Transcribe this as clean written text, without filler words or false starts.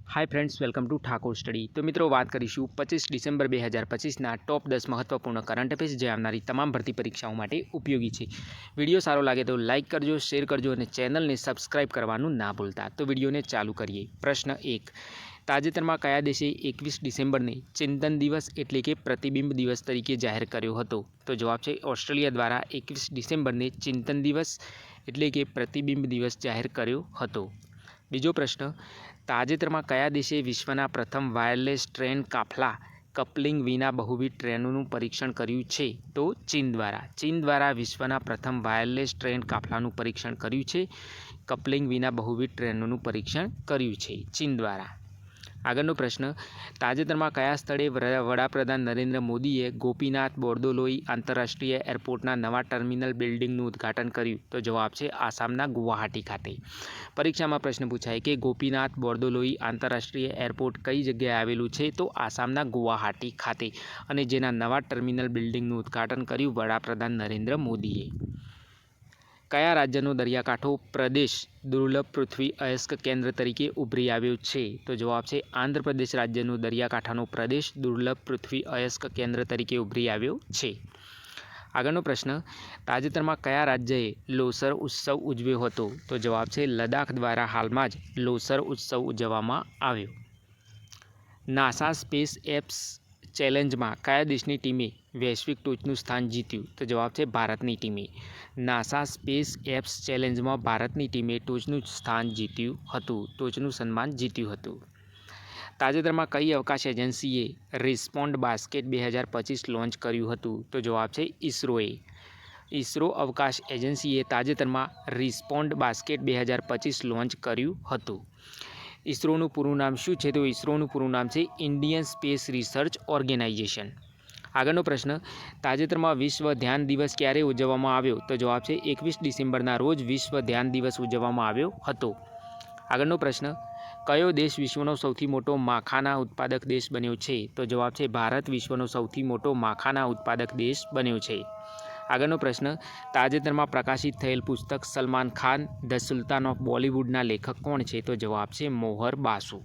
Hi friends, welcome to Thakur study. तो मित्रों, बात करीशू 25 डिसेम्बर 2025 टॉप 10 महत्वपूर्ण करंट अफेर्स जे आवनारी तमाम भर्ती परीक्षाओं माटे उपयोगी है। विडियो सारो लगे तो लाइक करजो, शेर करजो और चेनल ने सब्सक्राइब करवानुं ना भूलता। तो विडियो ने चालू करिए। प्रश्न 1, ताजेतरमां कया देशे 21 डिसेम्बर ने चिंतन दिवस एटले के प्रतिबिंब दिवस तरीके जाहिर कर्यो हतो? तो जवाब है ऑस्ट्रेलिया द्वारा 21 डिसेम्बर ने चिंतन दिवस एटले के प्रतिबिंब दिवस जाहिर कर्यो हतो। बीजो प्रश्न, ताजेतरमां कया देशे विश्वना प्रथम वायरलेस ट्रेन काफला कपलिंग विना बहुविध ट्रेनों परीक्षण कर्यु छे? तो चीन द्वारा विश्वना प्रथम वायरलेस ट्रेन काफलानुं परीक्षण कर्यु छे। कपलिंग विना बहुविध ट्रेनों परीक्षण कर्यु छे चीन द्वारा। आगळनो प्रश्न, ताजेतरमां कया स्थळे वडाप्रधान नरेन्द्र मोदीए गोपीनाथ बोरदोलोई आंतरराष्ट्रीय एरपोर्टना नवा टर्मिनल बिल्डिंगનું उद्घाटन कर्યું? तो जवाब है आसामना गुवाहाटी खाते। परीक्षा में प्रश्न पूछाय कि गोपीनाथ बोरदोलोई आंतरराष्ट्रीय एरपोर्ट कई जगह आवेलू है? तो आसामना गुवाहाटी खाते। अने जेना नवा टर्मिनल बिल्डिंगનું उद्घाटन कर्યું वडाप्रधान नरेन्द्र मोदीए। कया राज्यनो दरियाकांठो प्रदेश दुर्लभ पृथ्वी अयस्क केन्द्र तरीके उभरी आव्यो छे? तो जवाब है आंध्र प्रदेश राज्यनो दरियाकांठानो प्रदेश दुर्लभ पृथ्वी अयस्क केन्द्र तरीके उभरी आव्यो छे। आगळनो प्रश्न, ताजेतरमां कया राज्यए लोसर उत्सव उजव्यो हतो? तो जवाब है लद्दाख द्वारा हालमां ज लोसर उत्सव उजववामां आव्यो। नासा स्पेस एप्स चेलेन्ज में कया देशनी टीमे वैश्विक टोचनुं स्थान जीत्युं? तो जवाब है भारतनी टीमे। नासा स्पेस एप्स चेलेन्ज में भारतनी टीमे टोचनुं स्थान जीत्युं हतुं, टोचनुं सन्मान जीत्युं हतुं। ताजेतरमां कई अवकाश एजेंसीए रिस्पोन्ड बास्केट 2025 लॉन्च कर्युं हतुं? तो जवाब है इसरोए। इसरो अवकाश एजेंसीए ताजेतरमां रिस्पोन्ड बास्केट 2025 लॉन्च कर्युं हतुं। इसरोનું પૂરું નામ શું છે? તો इसरोનું પૂરું નામ છે ઇન્ડિયન સ્પેસ રિસર્ચ ઓર્ગેનાઇઝેશન। આગળનો પ્રશ્ન, તાજેતરમાં વિશ્વ ધ્યાન દિવસ ક્યારે ઉજવવામાં આવ્યો? તો જવાબ છે 21 ડિસેમ્બરના રોજ વિશ્વ ધ્યાન દિવસ ઉજવવામાં આવ્યો હતો। આગળનો પ્રશ્ન, કયો દેશ વિશ્વનો સૌથી મોટો માખાના ઉત્પાદક દેશ બન્યો છે? તો જવાબ છે ભારત વિશ્વનો સૌથી મોટો માખાના ઉત્પાદક દેશ બન્યો છે। આગળનો પ્રશ્ન, તાજેતરમાં પ્રકાશિત થયેલ પુસ્તક Salman Khan the Sultan of બોલિવૂડના લેખક કોણ છે? તો જવાબ છે મોહર બાસુ।